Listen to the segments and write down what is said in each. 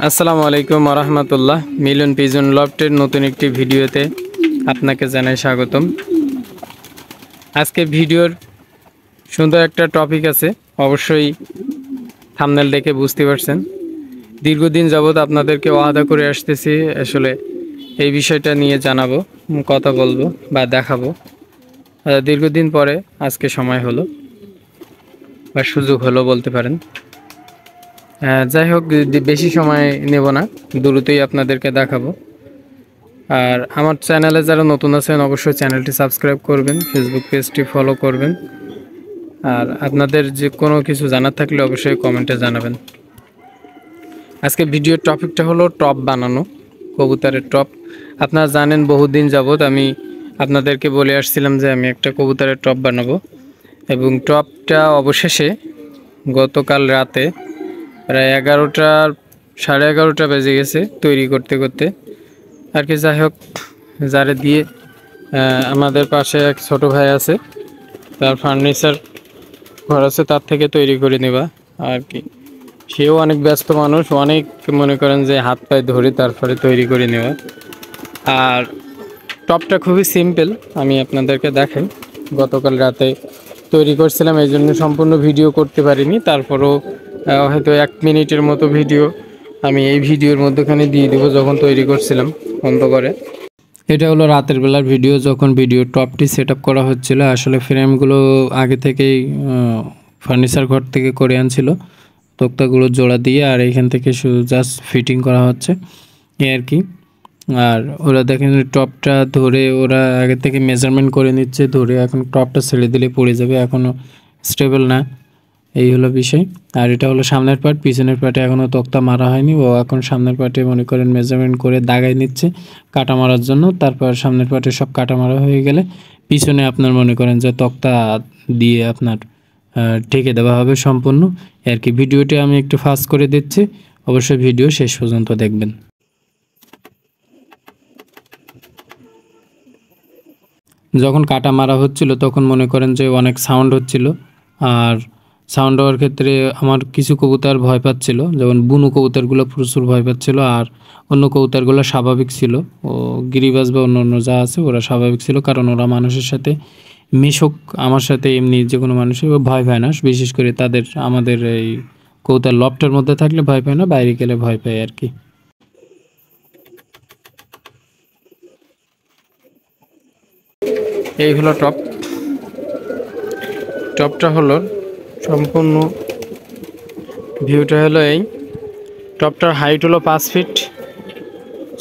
আসসালামু আলাইকুম ওয়া রাহমাতুল্লাহ। মিলন পিজন লফটের নতুন একটি ভিডিওতে আপনাকে জানাই স্বাগতম। আজকে ভিডিওর সুন্দর একটা টপিক আছে, অবশ্যই থাম্বনেল দেখে বুঝতে পারছেন। দীর্ঘদিন যাবত আপনাদেরকে ওয়াদা করে আসতেছি, আসলে এই বিষয়টা নিয়ে জানাবো, কথা বলবো বা দেখাবো। দীর্ঘদিন পরে আজকে সময় হলো বা সুযোগ হলো বলতে পারেন। যাই হোক, বেশি সময় নেব না, দ্রুতই আপনাদেরকে দেখাবো। আর আমার চ্যানেলে যারা নতুন আছেন অবশ্যই চ্যানেলটি সাবস্ক্রাইব করবেন, ফেসবুক পেজটি ফলো করবেন। আর আপনাদের যে কোনো কিছু জানার থাকলে অবশ্যই কমেন্টে জানাবেন। আজকে ভিডিওর টপিকটা হলো টপ বানানো, কবুতরের টপ। আপনারা জানেন বহুদিন যাবত আমি আপনাদেরকে বলে আসছিলাম যে আমি একটা কবুতরের টপ বানাবো, এবং টপটা অবশেষে গতকাল রাতে প্রায় 11টা, সাড়ে 11টা বেজে গেছে তৈরি করতে করতে আর কি। যাই হোক, যারে দিয়ে আমাদের পাশে এক ছোট ভাই আছে, তার ফার্নিচার ঘর আছে, তার থেকে তৈরি করে নেবা আর কি। সেও অনেক ব্যস্ত মানুষ, অনেক মনে করেন যে হাত পায়ে ধরে তারপরে তৈরি করে নেওয়া। আর টপটা খুবই সিম্পল, আমি আপনাদেরকে দেখাই। গতকাল রাতে তৈরি করছিলাম, এই জন্য সম্পূর্ণ ভিডিও করতে পারিনি। তারপরও হয়তো 1 মিনিটের মতো ভিডিও আমি এই ভিডিওর মধ্যখানে দিয়ে দেবো, যখন তৈরি করছিলাম বন্ধ করে। এটা হলো রাতের বেলার ভিডিও, যখন ভিডিও টপটি সেট আপ করা হচ্ছিলো। আসলে ফ্রেমগুলো আগে থেকেই ফার্নিচার ঘর থেকে করে আনছিল, তক্তাগুলো জোড়া দিয়ে, আর এইখান থেকে শুধু জাস্ট ফিটিং করা হচ্ছে এই আর কি। আর ওরা দেখেন টপটা ধরে ওরা আগে থেকে মেজারমেন্ট করে নিচ্ছে, ধরে এখন টপটা ছেড়ে দিলে পড়ে যাবে, এখনও স্টেবল না, এই হলো বিষয়। আর এটা হলো সামনের পার্ট, পিছনের পার্টে এখনও তক্তা মারা হয়নি। ও এখন সামনের পার্টে মনে করেন মেজারমেন্ট করে দাগাই নিচ্ছে কাটা মারার জন্য। তারপর সামনের পার্টে সব কাটা মারা হয়ে গেলে পিছনে আপনার মনে করেন যে তক্তা দিয়ে আপনার ঢেকে দেওয়া হবে সম্পূর্ণ আর কি। ভিডিওটি আমি একটু ফাস্ট করে দিচ্ছি, অবশ্যই ভিডিও শেষ পর্যন্ত দেখবেন। যখন কাটা মারা হচ্ছিল তখন মনে করেন যে অনেক সাউন্ড হচ্ছিল, আর সাউন্ড হওয়ার ক্ষেত্রে আমার কিছু কবুতর ভয় পাচ্ছিল, যেমন বুনো কবুতরগুলো প্রচুর ভয় পাচ্ছিল, আর অন্য কবুতরগুলো স্বাভাবিক ছিল। ও গিরিবাজ বা অন্য অন্য যা আছে ওরা স্বাভাবিক ছিল, কারণ ওরা মানুষের সাথে মিশুক, আমার সাথে এমনি যে কোনো মানুষের ভয় পায় না। বিশেষ করে তাদের আমাদের এই কবুতর লফটের মধ্যে থাকলে ভয় পায় না, বাইরে গেলে ভয় পায় আর কি। এই হলো টপ। টপটা হলো সম্পূর্ণ ভিউটা হলো এই। টপটার হাইট হলো 5 ফিট,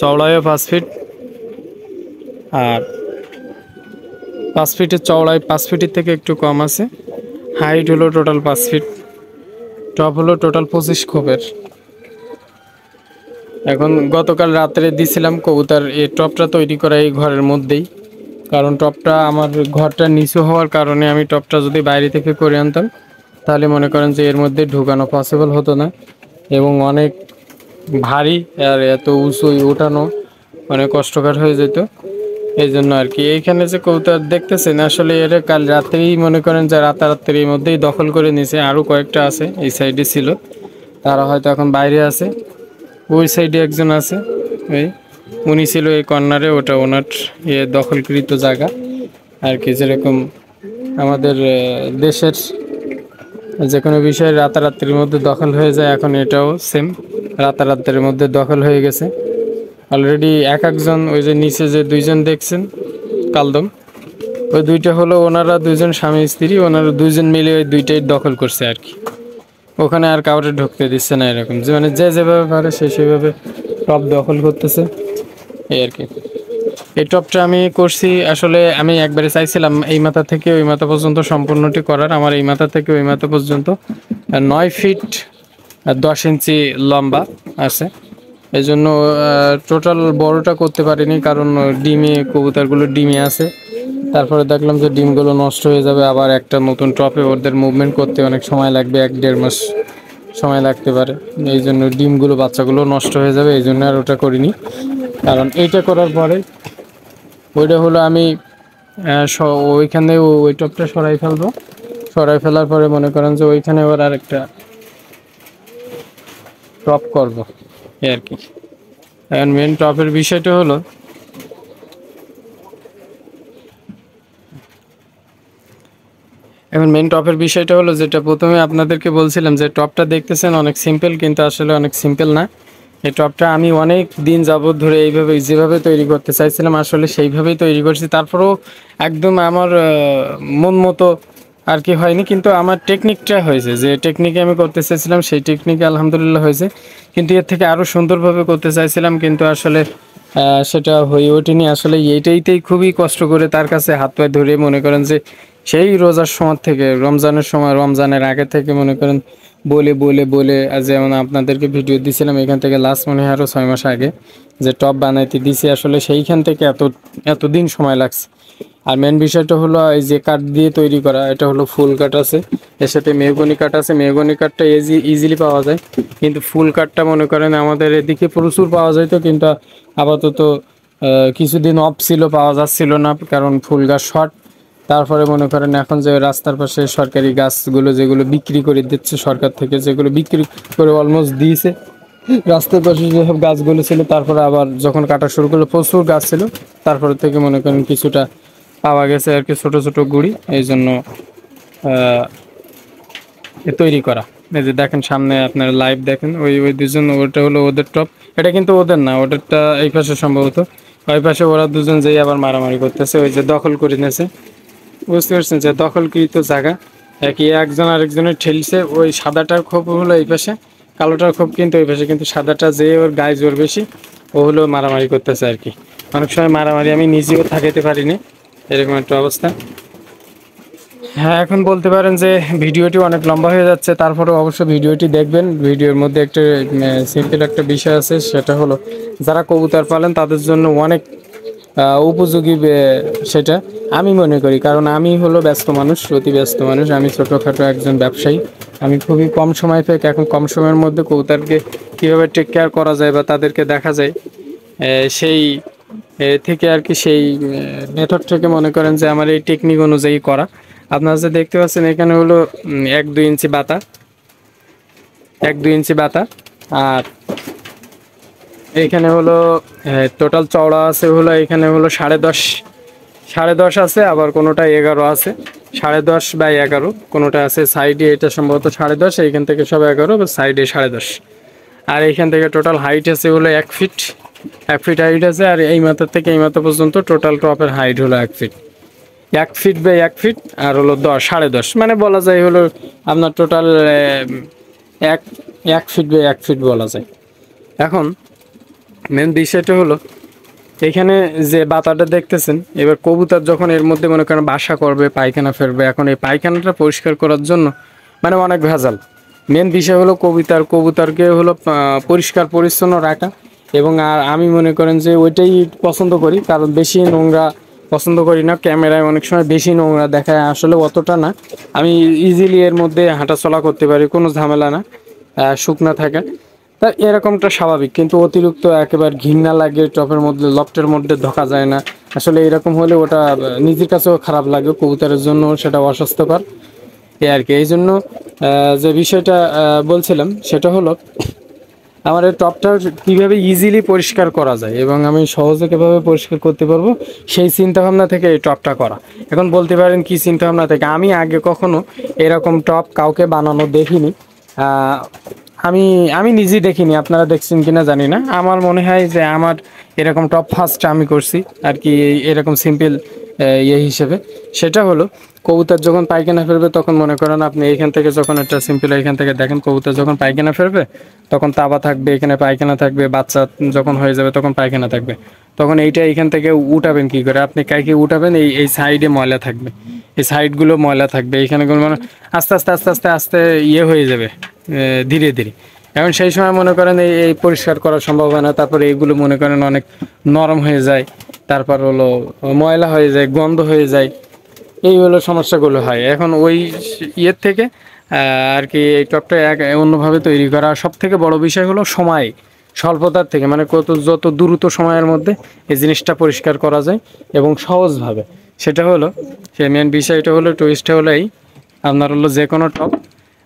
চওড়ায়ও 5 ফিট, আর 5 ফিটের চওড়ায় 5 ফিটের থেকে একটু কম আছে। হাইট হলো টোটাল 5 ফিট। টপ হলো টোটাল 25 খোপের। এখন গতকাল রাত্রে দিছিলাম কবুতর এই টপটা তৈরি করা এই ঘরের মধ্যেই, কারণ টপটা আমার ঘরটা নিচু হওয়ার কারণে আমি টপটা যদি বাইরে থেকে করে আনতাম তাহলে মনে করেন যে এর মধ্যে ঢুকানো পসিবল হতো না, এবং অনেক ভারী, আর এত উঁচু ওঠানো অনেক কষ্টকর হয়ে যেত। এই জন্য আর কি। এইখানে যে কবুতর দেখতেছেন, আসলে এর কাল রাত্রেই মনে করেন যে রাতারাত্রির মধ্যেই দখল করে নিয়েছে। আরও কয়েকটা আছে এই সাইডে ছিল, তারা হয়তো এখন বাইরে আছে। ওই সাইডে একজন আছে, এই উনি ছিল এই কর্নারে, ওটা ওনার দখলকৃত জায়গা আর কি। যেরকম আমাদের দেশের যে কোনো বিষয় রাতারাত্রির মধ্যে দখল হয়ে যায়, এখন এটাও সেম রাতারাত্রির মধ্যে দখল হয়ে গেছে অলরেডি। একজন ওই যে নিচে যে 2জন দেখছেন কালদম, ওই 2টা হলো ওনারা 2জন স্বামী স্ত্রী, ওনারা 2জন মিলে ওই 2টাই দখল করছে আর কি। ওখানে আর কাউরে ঢুকতে দিচ্ছে না, এরকম যে মানে যে যেভাবে পারে সে সেভাবে টপ দখল করতেছে এই আর কি। এই টপটা আমি করছি, আসলে আমি একবারে চাইছিলাম এই মাথা থেকে ওই মাথা পর্যন্ত সম্পূর্ণটি করার। আমার এই মাথা থেকে ওই মাথা পর্যন্ত 9 ফিট 10 ইঞ্চি লম্বা আছে, এই জন্য টোটাল বড়টা করতে পারিনি, কারণ ডিমে কবুতরগুলো ডিমে আছে। তারপরে দেখলাম যে ডিমগুলো নষ্ট হয়ে যাবে, আবার একটা নতুন টপে ওদের মুভমেন্ট করতে অনেক সময় লাগবে, 1-1.5 মাস সময় লাগতে পারে। এই জন্য ডিমগুলো বাচ্চাগুলো নষ্ট হয়ে যাবে, এই জন্য আর ওটা করিনি। কারণ এইটা করার পরে ওইটা হলো আমি ওইখানে ওই টপটা সরাই ফেলবো। সরাই ফেলার পরে মনে করেন যে ওইখানে আবার আরেকটা টপ করব এই আর কি। এখন মেন টপের বিষয়টা হলো যেটা প্রথমে আপনাদেরকে বলছিলাম যে টপটা দেখতেছেন অনেক সিম্পল, কিন্তু আসলে অনেক সিম্পল না। এই টপটা আমি অনেক দিন যাবত ধরে এইভাবে যেভাবে তৈরি করতে চাইছিলাম আসলে সেইভাবেই তৈরি করছি, তারপরেও একদম আমার মন মতো আর কি হয়নি, কিন্তু আমার টেকনিকটা হয়েছে, যে টেকনিকে আমি করতে চাইছিলাম সেই টেকনিকে আলহামদুলিল্লাহ হয়েছে। কিন্তু এর থেকে আরও সুন্দরভাবে করতে চাইছিলাম, কিন্তু আসলে সেটা হয়ে ওঠেনি। আসলে এইটাইতেই খুবই কষ্ট করে তার কাছে হাত পায়ে ধরে মনে করেন যে সেই রোজার সময় থেকে রমজানের সময়, রমজানের আগে থেকে মনে করেন বলে বলে বলে, যেমন আপনাদেরকে ভিডিও দিয়েছিলাম এখান থেকে লাস্ট মনে হয় আরও 6 মাস আগে যে টপ বানাইতে দিছি, আসলে সেইখান থেকে এতদিন সময় লাগছে। আর মেন বিষয়টা হলো এই যে কাঠ দিয়ে তৈরি করা, এটা হলো ফুল কাঠ আছে, এর সাথে মেহগনি কাঠ আছে। মেহগনি কাঠটা ইজিলি পাওয়া যায়, কিন্তু ফুল কাঠটা মনে করেন আমাদের এদিকে প্রচুর পাওয়া যায়, তো কিন্তু আপাতত কিছুদিন অফ ছিল, পাওয়া যাচ্ছিল না, কারণ ফুল গাছ শর্ট। তারপরে মনে করেন এখন যে রাস্তার পাশে সরকারি গাছগুলো যেগুলো বিক্রি করে দিচ্ছে সরকার থেকে, যেগুলো বিক্রি করে অলমোস্ট দিয়েছে, রাস্তার পাশে যেসব গাছগুলো ছিল, তারপরে আবার যখন কাটা শুরু করলো প্রচুর গাছ ছিল, তারপরে থেকে মনে করেন কিছুটা পাওয়া গেছে আর কি, ছোটো ছোটো গুঁড়ি, এই জন্য তৈরি করা। এই যে দেখেন সামনে আপনারা লাইভ দেখেন, ওই ওই দুজন, ওটা হলো ওদের টপ, এটা কিন্তু ওদের না, ওদেরটা এই পাশে সম্ভবত, ওই পাশে ওরা দুজন যেই আবার মারামারি করতেছে, ওই যে দখল করে নিয়েছে, বুঝতে পারছেন, যে দখলকৃত জায়গা একই, একজন আরেকজনের ঠেলছে। ওই সাদাটার ক্ষোভ হলো এই পাশে, কালোটার ক্ষোভ কিন্তু ওই পাশে, কিন্তু সাদাটা যে ওর গায়ে জোর বেশি, ও হলো মারামারি করতেছে আর কি। অনেক সময় মারামারি আমি নিজেও থাকাতে পারিনি, এরকম একটা অবস্থা। হ্যাঁ, এখন বলতে পারেন যে ভিডিওটি অনেক লম্বা হয়ে যাচ্ছে, তারপরে অবশ্য ভিডিওটি দেখবেন। ভিডিওর মধ্যে একটা সিম্পল একটা বিষয় আছে, সেটা হলো যারা কবুতর পালেন তাদের জন্য অনেক উপযোগী সেটা আমি মনে করি, কারণ আমি হলো ব্যস্ত মানুষ, অতি ব্যস্ত মানুষ, আমি ছোটোখাটো একজন ব্যবসায়ী। আমি খুবই কম সময় পেয়ে এখন কম সময়ের মধ্যে কবুতরকে কীভাবে টেক কেয়ার করা যায় বা তাদেরকে দেখা যায়, সেই থেকে আর কি, সেই মেথড থেকে মনে করেন যে আমার এই টেকনিক অনুযায়ী করা। আপনারা যে দেখতে পাচ্ছেন এখানে হলো 1-2 ইঞ্চি বাতা, 1-2 ইঞ্চি বাতা, আর এইখানে হলো টোটাল চওড়া আছে হলো, এখানে হলো 10.5 আছে, আবার কোনোটা 11 আছে, 10.5/11 কোনোটা আছে সাইডে, এটা সম্ভবত 10.5, এইখান থেকে সব 11, সাইডে 10.5। আর এইখান থেকে টোটাল হাইট আছে হলো 1 ফিট, 1 ফিট হাইট আছে। আর এই মাথা থেকে এই মাথা পর্যন্ত টোটাল টপের হাইট হলো 1 ফিট, 1 ফিট বাই 1 ফিট, আর হলো 10.5, মানে বলা যায় হলো আপনার টোটাল 1 ফিট বাই 1 ফিট বলা যায়। এখন মেন বিষয়টা হলো এখানে যে বাতাটা দেখতেছেন, এবার কবুতর যখন এর মধ্যে মনে করেন বাসা করবে, পায়খানা ফেলবে, এখন এই পায়খানাটা পরিষ্কার করার জন্য মানে অনেক ভেজাল। মেন বিষয় হলো কবুতরকে হলো পরিষ্কার পরিচ্ছন্ন রাখা, এবং আর আমি মনে করেন যে ওইটাই পছন্দ করি, কারণ বেশি নোংরা পছন্দ করি না। ক্যামেরায় অনেক সময় বেশি নোংরা দেখায়, আসলে অতটা না, আমি ইজিলি এর মধ্যে হাঁটাচলা করতে পারি, কোনো ঝামেলা না, শুকনা থাকে। তা এরকমটা স্বাভাবিক, কিন্তু অতিরিক্ত একেবারে ঘৃণা লাগে, টপের মধ্যে লফটের মধ্যে ঢোকা যায় না, আসলে এরকম হলে ওটা নিজের কাছেও খারাপ লাগে, কবুতরের জন্য সেটা অস্বাস্থ্যকর, এই আর কি। এই জন্য যে বিষয়টা বলছিলাম সেটা হলো আমার এই টপটা কীভাবে ইজিলি পরিষ্কার করা যায় এবং আমি সহজে কীভাবে পরিষ্কার করতে পারবো, সেই চিন্তাভাবনা থেকে এই টপটা করা। এখন বলতে পারেন কী চিন্তাভাবনা থেকে, আমি আগে কখনো এরকম টপ কাউকে বানানো দেখিনি, আমি নিজেই দেখিনি, আপনারা দেখছেন কিনা জানি না। আমার মনে হয় যে আমার এরকম টপ ফার্স্ট আমি করছি আর কি, এরকম সিম্পল হিসেবে। সেটা হলো কবুতর যখন পায়খানা ফেলবে, তখন মনে করেন আপনি এইখান থেকে যখন একটা সিম্পল এইখান থেকে দেখেন, কবুতর যখন পায়খানা ফেলবে তখন তাবা থাকবে, এখানে পায়খানা থাকবে, বাচ্চা যখন হয়ে যাবে তখন পায়খানা থাকবে, তখন এইটা এইখান থেকে উঠাবেন কী করে, আপনি কাইকে উঠাবেন, এই সাইডে ময়লা থাকবে, এই সাইডগুলো ময়লা থাকবে, এইখানে মানে আস্তে আস্তে আস্তে আস্তে আস্তে হয়ে যাবে ধীরে ধীরে। এখন সেই সময় মনে করেন এই পরিষ্কার করা সম্ভব হয় না, তারপরে এইগুলো মনে করেন অনেক নরম হয়ে যায়, তারপর হলো ময়লা হয়ে যায়, গন্ধ হয়ে যায়, এই হলো সমস্যাগুলো হয়। এখন ওই ইয়ের থেকে আর কি এই টপটা অন্যভাবে তৈরি করা। সব থেকে বড় বিষয় হলো সময় স্বল্পতার থেকে, মানে যত দ্রুত সময়ের মধ্যে এই জিনিসটা পরিষ্কার করা যায় এবং সহজভাবে, সেটা হলো সেই মেন বিষয়টা হলো, টুইস্টটা হলো এই, আপনার হলো যে কোনো টপ,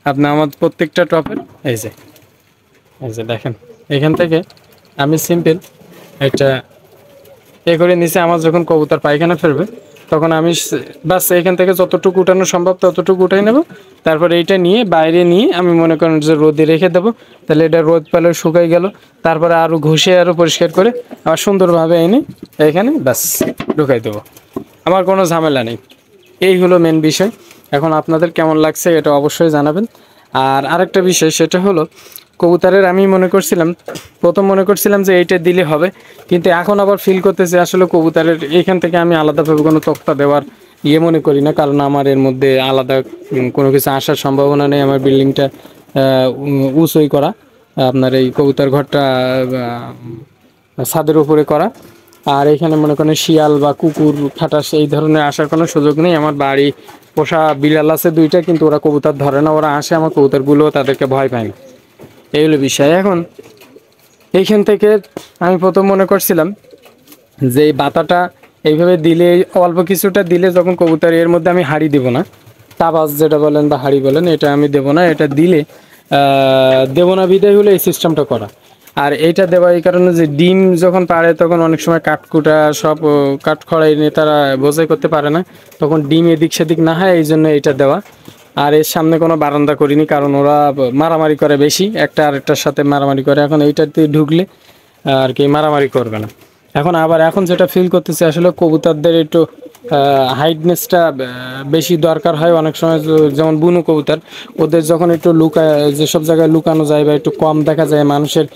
আপনি আমার প্রত্যেকটা টপের এই যে দেখেন এখান থেকে আমি সিম্পল একটা করে নিচে আমার যখন কবুতর পায়খানা ফেলবে তখন আমি বাস এখান থেকে যতটুকু উঠানো সম্ভব ততটুকু উঠাই নেব। তারপর এইটা নিয়ে বাইরে নিয়ে আমি মনে করেন যে রোদে রেখে দেবো, তাহলে এটা রোদ পেলে শুকাই গেল। তারপরে আরও ঘষে আরও পরিষ্কার করে আবার সুন্দরভাবে এনে এখানে বাস ঢুকাই দেবো, আমার কোনো ঝামেলা নেই। এই হলো মেন বিষয়। এখন আপনাদের কেমন লাগছে এটা অবশ্যই জানাবেন। আর আরেকটা বিষয় সেটা হলো কবুতরের আমি প্রথম মনে করছিলাম যে এইটা দিলে হবে, কিন্তু এখন আবার ফিল করতেছি আসলে কবুতরের এইখান থেকে আমি আলাদাভাবে কোনো তক্তা দেওয়ার মনে করি না, কারণ আমার এর মধ্যে আলাদা কোনো কিছু আসার সম্ভাবনা নেই। আমার বিল্ডিংটা উঁচুই করা, আপনার এই কবুতর ঘরটা ছাদের উপরে করা, আর এখানে মনে করেন শিয়াল বা কুকুর খাটাস এই ধরনের আসার কোনো সুযোগ নেই। আমার বাড়ি পোষা বিড়াল আছে 2টা, কিন্তু ওরা কবুতর ধরে না, ওরা আসে আমার কবুতরগুলো তাদেরকে ভয় পায় না। এই হলো বিষয়। এখন এইখান থেকে আমি প্রথম মনে করছিলাম যে এই বাতাটা এইভাবে দিলে, অল্প কিছুটা দিলে যখন কবুতর এর মধ্যে আমি হাঁড়ি দেবো না, তাবাজ যেটা বলেন বা হাঁড়ি বলেন, এটা আমি দেবো না। এটা দিলে দেবো না বিদায় হলো এই সিস্টেমটা করা। আর এইটা দেওয়া এই কারণে যে ডিম যখন পারে তখন অনেক সময় কাঠকুটা সব কাঠখড়াই নিয়ে তারা বোঝাই করতে পারে না, তখন ডিম এদিক সেদিক না হয়, এই জন্য এইটা দেওয়া। আর এর সামনে কোনো বারান্দা করিনি, কারণ ওরা মারামারি করে বেশি, একটা আরেকটার সাথে মারামারি করে। এখন এইটাতে ঢুকলে আর কি মারামারি করবে না। এখন যেটা ফিল করতেছি আসলে কবুতরদের একটু হাইটনেসটা বেশি দরকার হয় অনেক সময়। যেমন বুনো কবুতর, ওদের যখন একটু যেসব জায়গায় লুকানো যায় বা একটু কম দেখা যায়, মানুষের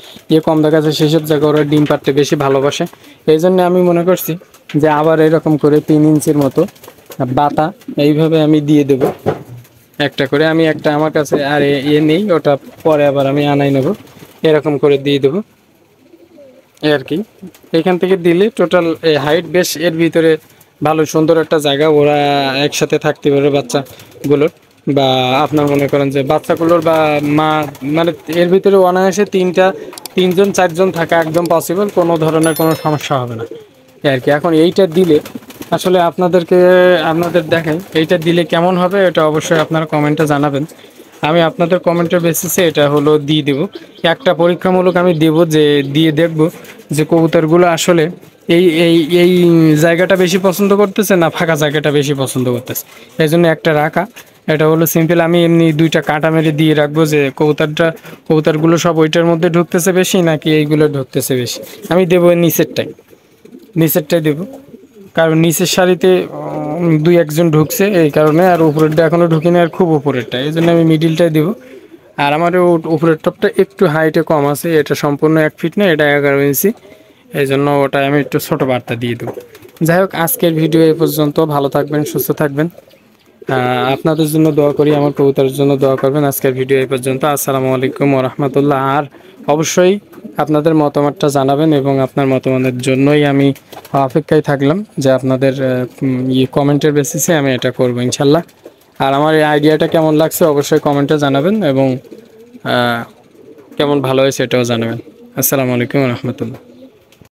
কম দেখা যায়, সেসব জায়গায় ওরা ডিম পাড়তে বেশি ভালোবাসে। এই জন্য আমি মনে করছি যে আবার এরকম করে 3 ইঞ্চির মতো বাতা এইভাবে আমি দিয়ে দেবো একটা করে। আমি একটা আমার কাছে আর নেই, ওটা পরে আবার আমি আনাই নেব, এরকম করে দিয়ে দেবো আর কি। এখান থেকে দিলে টোটাল হাইট বেশ এর ভিতরে ভালো সুন্দর একটা জায়গা, ওরা একসাথে থাকতে পারে বাচ্চাগুলোর, বা আপনার মনে করেন যে বাচ্চাগুলোর বা মা, মানে এর ভিতরে অনায়াসে 3জন 4জন থাকা একদম পসিবল, কোনো ধরনের কোনো সমস্যা হবে না আর কি। এখন এইটা দিলে আসলে আপনাদের দেখেন এইটা দিলে কেমন হবে, এটা অবশ্যই আপনারা কমেন্টে জানাবেন। আমি আপনাদের কমেন্টের বেসিসে এটা হলো দিয়ে দেবো, একটা পরীক্ষামূলক আমি দেব, যে দিয়ে দেখব যে কবুতরগুলো আসলে এই এই এই জায়গাটা বেশি পছন্দ করতেছে না ফাঁকা জায়গাটা বেশি পছন্দ করতেছে। এই জন্য একটা রাখা, এটা হলো সিম্পল। আমি এমনি 2টা কাঁটা মেরে দিয়ে রাখবো যে কবুতরগুলো সব ওইটার মধ্যে ঢুকতেছে বেশি নাকি এইগুলো ঢুকতেছে বেশি। আমি দেবো নিচেরটাই দেবো, কারণ নিচের সারিতে 2-1জন ঢুকছে এই কারণে, আর উপরেরটা এখনও ঢুকিনি, আর খুব উপরেরটা, এই জন্য আমি মিডিলটাই দেবো। আর আমার উপরের টপটা একটু হাইটে কম আছে, এটা সম্পূর্ণ 1 ফিট না, এটা 11 ইঞ্চি, এই জন্য ওটা আমি একটু ছোটো বার্তা দিয়ে দেবো। যাই হোক, আজকের ভিডিও এই পর্যন্ত। ভালো থাকবেন, সুস্থ থাকবেন, আপনাদের জন্য দোয়া করি, আমার কবুতরের জন্য দোয়া করবেন। আজকের ভিডিও এই পর্যন্ত। আসসালামু আলাইকুম ওয়া রাহমাতুল্লাহ। আর অবশ্যই আপনাদের মতামতটা জানাবেন, এবং আপনার মতামতের জন্যই আমি অপেক্ষায় থাকলাম যে আপনাদের কমেন্টের বেসিসে আমি এটা করবো ইনশাল্লাহ। আর আমার এই আইডিয়াটা কেমন লাগছে অবশ্যই কমেন্টে জানাবেন, এবং কেমন ভালো হয়েছে এটাও জানাবেন। আসসালামু আলাইকুম ওয়া রাহমাতুল্লাহ।